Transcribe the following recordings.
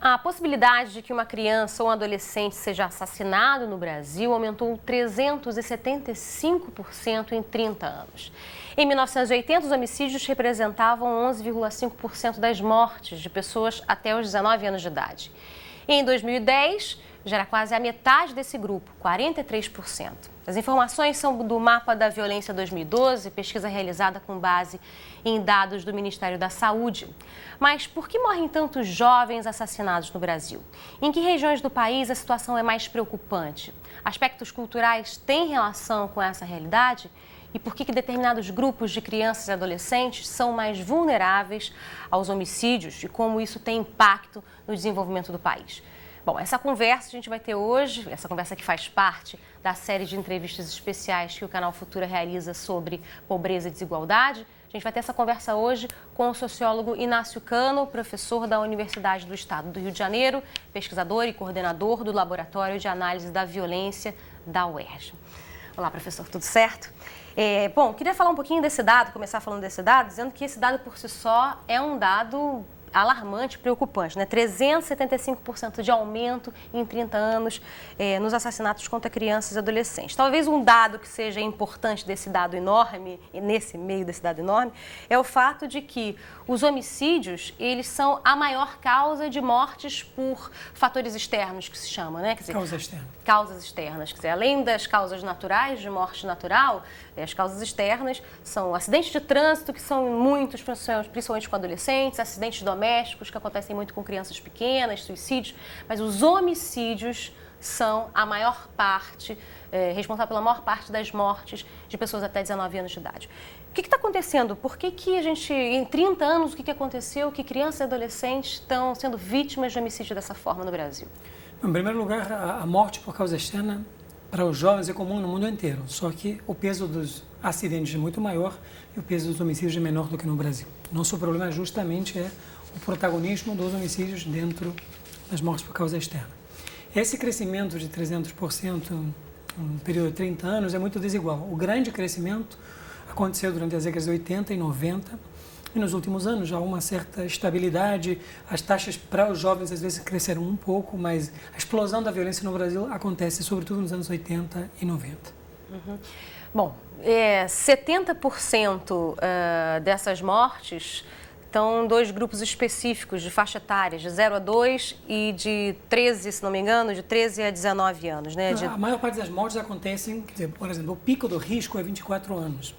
A possibilidade de que uma criança ou um adolescente seja assassinado no Brasil aumentou 375% em 30 anos. Em 1980, os homicídios representavam 11,5% das mortes de pessoas até os 19 anos de idade. E em 2010, já era quase a metade desse grupo, 43%. As informações são do Mapa da Violência 2012, pesquisa realizada com base em dados do Ministério da Saúde. Mas por que morrem tantos jovens assassinados no Brasil? Em que regiões do país a situação é mais preocupante? Aspectos culturais têm relação com essa realidade? E por que determinados grupos de crianças e adolescentes são mais vulneráveis aos homicídios e como isso tem impacto no desenvolvimento do país? Bom, essa conversa a gente vai ter hoje, essa conversa que faz parte da série de entrevistas especiais que o canal Futura realiza sobre pobreza e desigualdade. A gente vai ter essa conversa hoje com o sociólogo Inácio Cano, professor da Universidade do Estado do Rio de Janeiro, pesquisador e coordenador do Laboratório de Análise da Violência da UERJ. Olá, professor, tudo certo? Bom, queria falar um pouquinho desse dado, começar falando desse dado, dizendo que esse dado por si só é um dado alarmante, preocupante, né? 375% de aumento em 30 anos nos assassinatos contra crianças e adolescentes. Talvez um dado que seja importante desse dado enorme, nesse meio desse dado enorme, é o fato de que os homicídios, eles são a maior causa de mortes por fatores externos, que se chama, né? Quer dizer, Causa externa. Causas externas, quer dizer, além das causas naturais de morte natural, as causas externas são acidentes de trânsito, que são muitos, principalmente com adolescentes, acidentes domésticos, que acontecem muito com crianças pequenas, suicídios, mas os homicídios são a maior parte, responsável pela maior parte das mortes de pessoas até 19 anos de idade. O que está acontecendo? Por que a gente, em 30 anos, o que aconteceu que crianças e adolescentes estão sendo vítimas de homicídio dessa forma no Brasil? Em primeiro lugar, a morte por causa externa para os jovens é comum no mundo inteiro, só que o peso dos acidentes é muito maior e o peso dos homicídios é menor do que no Brasil. Nosso problema justamente é o protagonismo dos homicídios dentro das mortes por causa externa. Esse crescimento de 300% no período de 30 anos é muito desigual. O grande crescimento aconteceu durante as décadas de 80 e 90, e nos últimos anos já há uma certa estabilidade. As taxas para os jovens às vezes cresceram um pouco, mas a explosão da violência no Brasil acontece sobretudo nos anos 80 e 90. Uhum. Bom, 70% dessas mortes estão em dois grupos específicos de faixa etária, de 0 a 2 e de 13, se não me engano, de 13 a 19 anos. Né? A maior parte das mortes acontecem, quer dizer, por exemplo, o pico do risco é 24 anos.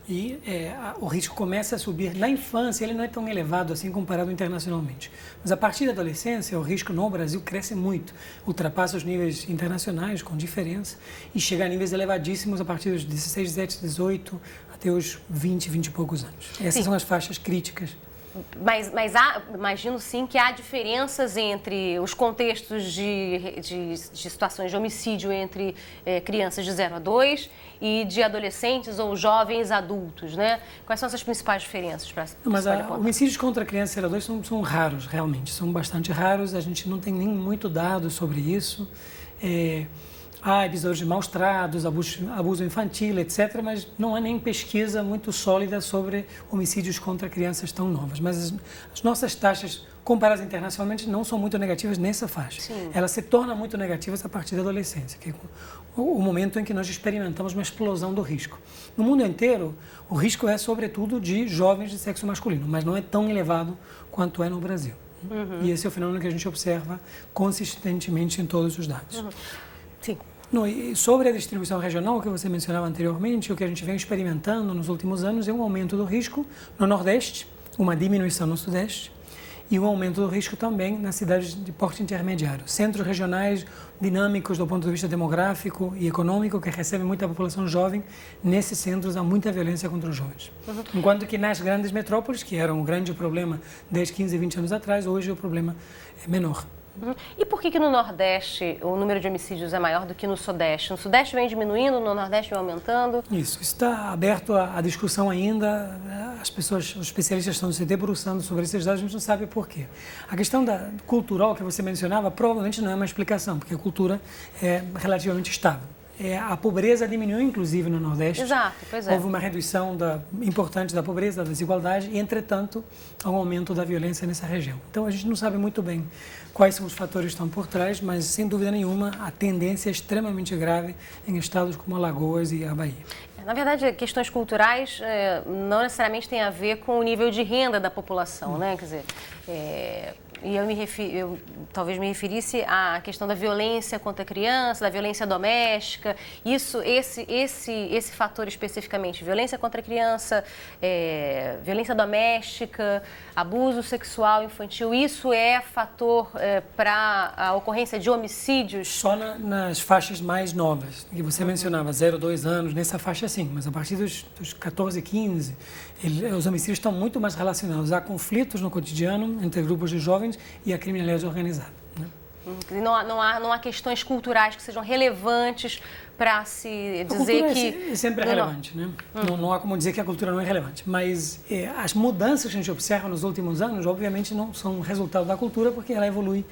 E o risco começa a subir na infância, ele não é tão elevado assim comparado internacionalmente. Mas a partir da adolescência, o risco no Brasil cresce muito, ultrapassa os níveis internacionais com diferença e chega a níveis elevadíssimos a partir dos 16, 17, 18 até os 20 e poucos anos. Essas são as faixas críticas. Mas imagino sim que há diferenças entre os contextos de situações de homicídio entre crianças de 0 a 2 e de adolescentes ou jovens adultos, né? Quais são essas principais diferenças? Mas homicídios contra crianças de 0 a 2 são raros, realmente, são bastante raros, a gente não tem nem muito dado sobre isso. Há episódios de maus tratos, abuso infantil, etc., mas não há nem pesquisa muito sólida sobre homicídios contra crianças tão novas. Mas as nossas taxas, comparadas internacionalmente, não são muito negativas nessa faixa. Sim. Elas se tornam muito negativas a partir da adolescência, que é o momento em que nós experimentamos uma explosão do risco. No mundo inteiro, o risco é, sobretudo, de jovens de sexo masculino, mas não é tão elevado quanto é no Brasil. Uhum. E esse é o fenômeno que a gente observa consistentemente em todos os dados. Uhum. Sim. E sobre a distribuição regional que você mencionava anteriormente, o que a gente vem experimentando nos últimos anos é um aumento do risco no Nordeste, uma diminuição no Sudeste e um aumento do risco também nas cidades de porte intermediário. Centros regionais dinâmicos do ponto de vista demográfico e econômico, que recebem muita população jovem, nesses centros há muita violência contra os jovens. Uhum. Enquanto que nas grandes metrópoles, que era um grande problema 10, 15, 20 anos atrás, hoje o problema é menor. Uhum. E por que no Nordeste o número de homicídios é maior do que no Sudeste? No Sudeste vem diminuindo, no Nordeste vem aumentando? Isso está aberto à discussão ainda. Os especialistas estão se debruçando sobre esses dados, a gente não sabe por quê. A questão cultural que você mencionava provavelmente não é uma explicação, porque a cultura é relativamente estável. a pobreza diminuiu, inclusive, no Nordeste. Exato, pois é. Houve uma redução importante da pobreza, da desigualdade e, entretanto, há um aumento da violência nessa região. Então, a gente não sabe muito bem quais são os fatores que estão por trás, mas, sem dúvida nenhuma, a tendência é extremamente grave em estados como Alagoas e a Bahia. Na verdade, questões culturais não necessariamente têm a ver com o nível de renda da população, né? Quer dizer, e eu talvez me referisse à questão da violência contra a criança, da violência doméstica. Esse fator especificamente, violência contra a criança, violência doméstica, abuso sexual infantil, isso é fator para a ocorrência de homicídios? Só nas faixas mais novas, que você mencionava, 0, 2 anos, nessa faixa sim, mas a partir dos 14, 15, os homicídios estão muito mais relacionados a conflitos no cotidiano entre grupos de jovens e a criminalidade organizada. Né? Não há questões culturais que sejam relevantes para se dizer que... Sempre é relevante, né? Não há como dizer que a cultura não é relevante, mas as mudanças que a gente observa nos últimos anos, obviamente, não são resultado da cultura, porque ela evolui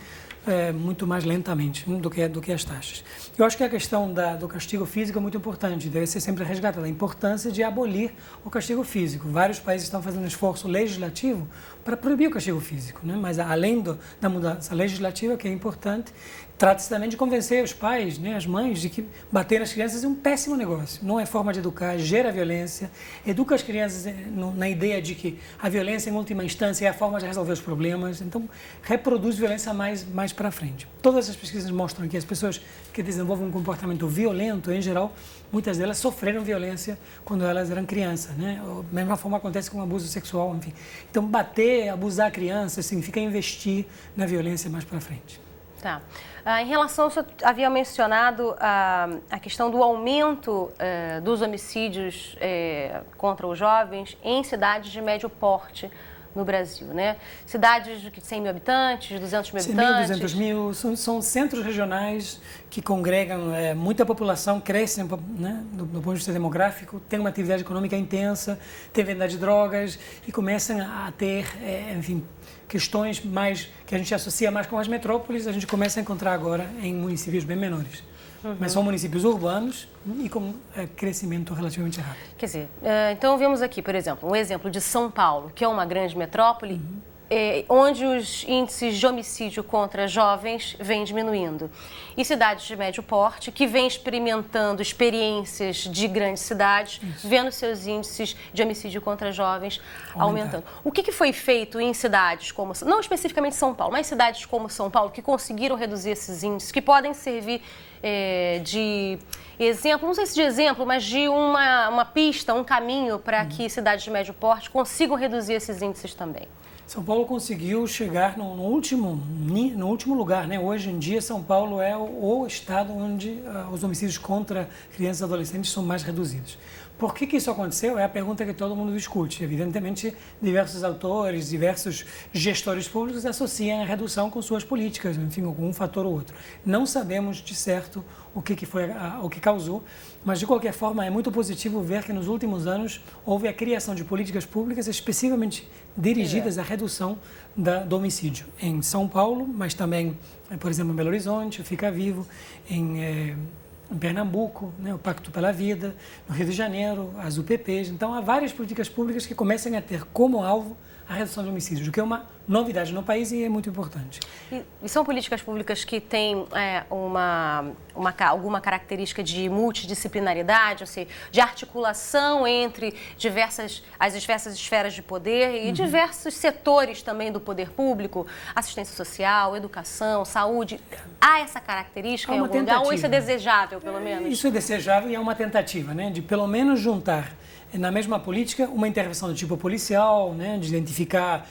muito mais lentamente do que as taxas. Eu acho que a questão do castigo físico é muito importante, deve ser sempre resgatada, a importância de abolir o castigo físico. Vários países estão fazendo um esforço legislativo para proibir o castigo físico, né? Mas além da mudança legislativa, que é importante, trata-se também de convencer os pais, né, as mães, de que bater nas crianças é um péssimo negócio. Não é forma de educar, gera violência, educa as crianças na ideia de que a violência, em última instância, é a forma de resolver os problemas. Então, reproduz violência mais para frente. Todas as pesquisas mostram que as pessoas que desenvolvem um comportamento violento, em geral, muitas delas sofreram violência quando elas eram crianças, né? Da mesma forma acontece com o abuso sexual, enfim. Então, bater, abusar a criança, significa investir na violência mais para frente. Tá. Em relação, o senhor havia mencionado a questão do aumento dos homicídios contra os jovens em cidades de médio porte no Brasil, né? Cidades de 100 mil habitantes, 200 mil 100 habitantes. 200 mil, são centros regionais que congregam muita população, crescem, né, do ponto de vista demográfico, tem uma atividade econômica intensa, tem venda de drogas e começam a ter, enfim, questões mais que a gente associa mais com as metrópoles, a gente começa a encontrar agora em municípios bem menores. Mas são municípios urbanos e com crescimento relativamente rápido. Quer dizer, então vemos aqui, por exemplo, um exemplo de São Paulo, que é uma grande metrópole, onde os índices de homicídio contra jovens vêm diminuindo. E cidades de médio porte, que vêm experimentando experiências de grandes cidades, vendo seus índices de homicídio contra jovens aumentando. O que foi feito em cidades como, não especificamente São Paulo, mas cidades como São Paulo, que conseguiram reduzir esses índices, que podem servir de exemplo, não sei se de exemplo, mas de uma pista, um caminho para que cidades de médio porte consigam reduzir esses índices também? São Paulo conseguiu chegar no último lugar, né? Hoje em dia, São Paulo é o estado onde os homicídios contra crianças e adolescentes são mais reduzidos. Por que isso aconteceu? É a pergunta que todo mundo discute. Evidentemente, diversos autores, diversos gestores públicos associam a redução com suas políticas, enfim, com um fator ou outro. Não sabemos de certo o que causou, mas de qualquer forma é muito positivo ver que nos últimos anos houve a criação de políticas públicas especificamente dirigidas à redução do homicídio. Em São Paulo, mas também, por exemplo, em Belo Horizonte, Fica Vivo, em Pernambuco, né, o Pacto pela Vida, no Rio de Janeiro, as UPPs. Então, há várias políticas públicas que começam a ter como alvo a redução de homicídios, o que é uma novidade no país e é muito importante. E são políticas públicas que têm alguma característica de multidisciplinaridade, ou seja, de articulação entre as diversas esferas de poder e diversos setores também do poder público, assistência social, educação, saúde. Há essa característica em algum lugar ou isso é desejável, pelo menos? Isso é desejável e é uma tentativa, né, de pelo menos juntar na mesma política uma intervenção do tipo policial, né, de identificar,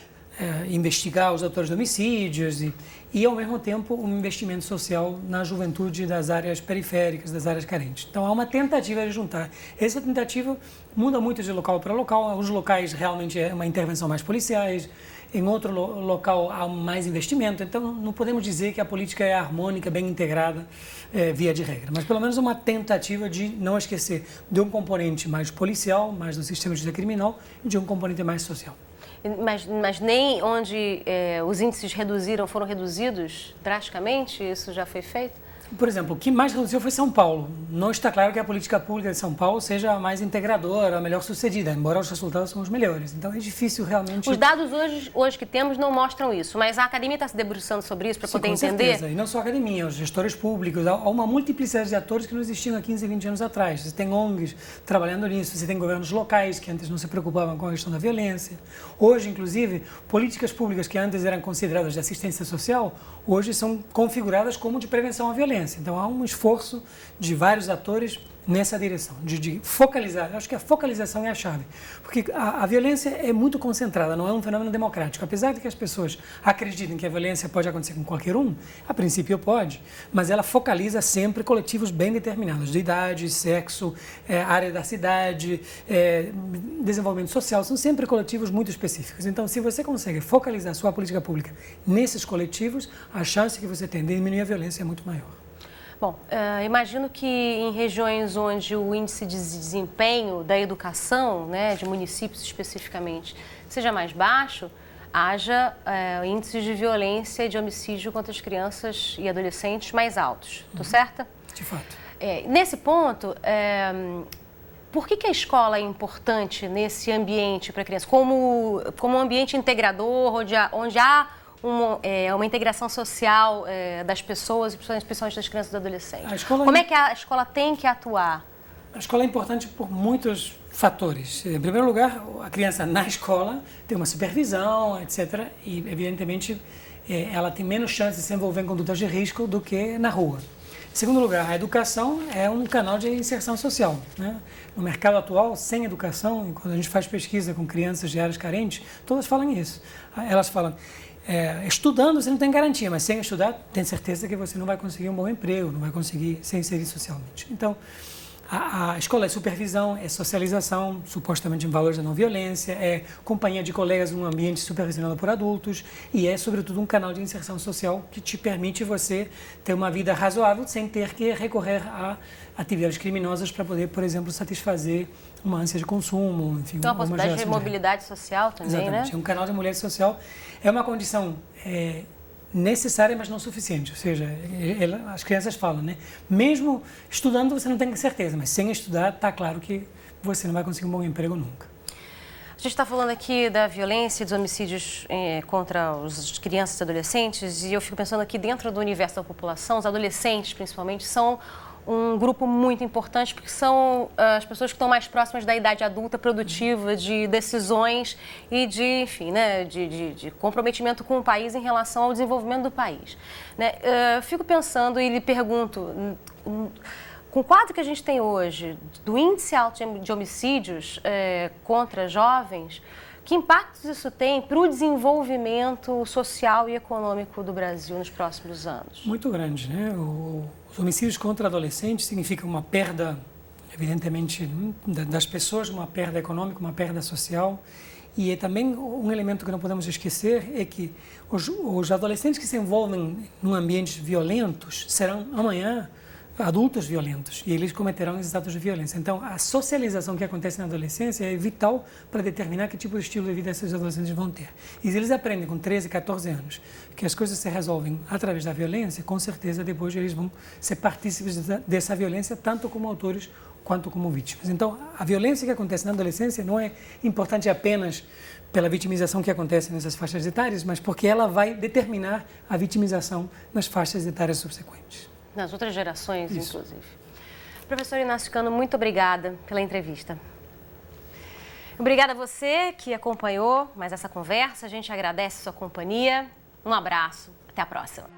investigar os autores de homicídios e, ao mesmo tempo, um investimento social na juventude das áreas periféricas, das áreas carentes. Então, há uma tentativa de juntar. Essa tentativa muda muito de local para local. Os locais realmente é uma intervenção mais policiais, em outro local há mais investimento. Então, não podemos dizer que a política é harmônica, bem integrada, via de regra. Mas, pelo menos, uma tentativa de não esquecer de um componente mais policial, mais do sistema de justiça criminal, e de um componente mais social. Mas nem onde os índices foram reduzidos drasticamente? Isso já foi feito? Por exemplo, o que mais reduziu foi São Paulo. Não está claro que a política pública de São Paulo seja a mais integradora, a melhor sucedida, embora os resultados são os melhores. Então é difícil realmente... Os dados hoje que temos não mostram isso, mas a academia está se debruçando sobre isso para poder entender? Com certeza, e não só a academia, os gestores públicos, há uma multiplicidade de atores que não existiam há 15, 20 anos atrás. Você tem ONGs trabalhando nisso, você tem governos locais que antes não se preocupavam com a questão da violência. Hoje, inclusive, políticas públicas que antes eram consideradas de assistência social, hoje são configuradas como de prevenção à violência. Então há um esforço de vários atores nessa direção, de focalizar. Eu acho que a focalização é a chave, porque a violência é muito concentrada, não é um fenômeno democrático. Apesar de que as pessoas acreditem que a violência pode acontecer com qualquer um, a princípio pode, mas ela focaliza sempre coletivos bem determinados, de idade, sexo, área da cidade, desenvolvimento social, são sempre coletivos muito específicos. Então, se você consegue focalizar sua política pública nesses coletivos, a chance que você tem de diminuir a violência é muito maior. Bom, imagino que em regiões onde o índice de desempenho da educação, né, de municípios especificamente, seja mais baixo, haja índices de violência e de homicídio contra as crianças e adolescentes mais altos. Estou certa? De fato. Nesse ponto, por que a escola é importante nesse ambiente para crianças? Como um ambiente integrador, onde há uma integração social das pessoas, principalmente das crianças e dos adolescentes. Como é que a escola tem que atuar? A escola é importante por muitos fatores. Em primeiro lugar, a criança na escola tem uma supervisão, etc. E, evidentemente, ela tem menos chance de se envolver em condutas de risco do que na rua. Em segundo lugar, a educação é um canal de inserção social, né? No mercado atual, sem educação, quando a gente faz pesquisa com crianças de áreas carentes, todas falam isso. Elas falam... estudando você não tem garantia, mas sem estudar tem certeza que você não vai conseguir um bom emprego, não vai conseguir se inserir socialmente. Então, a escola é supervisão, é socialização, supostamente em valores da não violência, é companhia de colegas num ambiente supervisionado por adultos e é, sobretudo, um canal de inserção social que te permite você ter uma vida razoável sem ter que recorrer a atividades criminosas para poder, por exemplo, satisfazer uma ânsia de consumo, enfim. Então, a possibilidade de mobilidade social também, exatamente, né? É um canal de mobilidade social, é uma condição necessária, mas não suficiente. Ou seja, as crianças falam, né? Mesmo estudando, você não tem certeza, mas sem estudar, está claro que você não vai conseguir um bom emprego nunca. A gente está falando aqui da violência e dos homicídios contra as crianças e adolescentes, e eu fico pensando aqui dentro do universo da população, os adolescentes, principalmente, são um grupo muito importante, porque são as pessoas que estão mais próximas da idade adulta produtiva, de decisões e de, enfim, né, de comprometimento com o país em relação ao desenvolvimento do país. Né? Fico pensando e lhe pergunto, com o quadro que a gente tem hoje, do índice alto de homicídios contra jovens, que impactos isso tem para o desenvolvimento social e econômico do Brasil nos próximos anos? Muito grande, né? Os homicídios contra adolescentes significam uma perda, evidentemente, das pessoas, uma perda econômica, uma perda social. E também um elemento que não podemos esquecer é que os adolescentes que se envolvem em ambientes violentos serão amanhã adultos violentos e eles cometerão esses atos de violência. Então, a socialização que acontece na adolescência é vital para determinar que tipo de estilo de vida esses adolescentes vão ter. E se eles aprendem com 13, 14 anos que as coisas se resolvem através da violência, com certeza depois eles vão ser partícipes dessa violência, tanto como autores quanto como vítimas. Então, a violência que acontece na adolescência não é importante apenas pela vitimização que acontece nessas faixas etárias, mas porque ela vai determinar a vitimização nas faixas etárias subsequentes. Nas outras gerações, isso, inclusive. Professor Inácio Cano, muito obrigada pela entrevista. Obrigada a você que acompanhou mais essa conversa. A gente agradece a sua companhia. Um abraço. Até a próxima.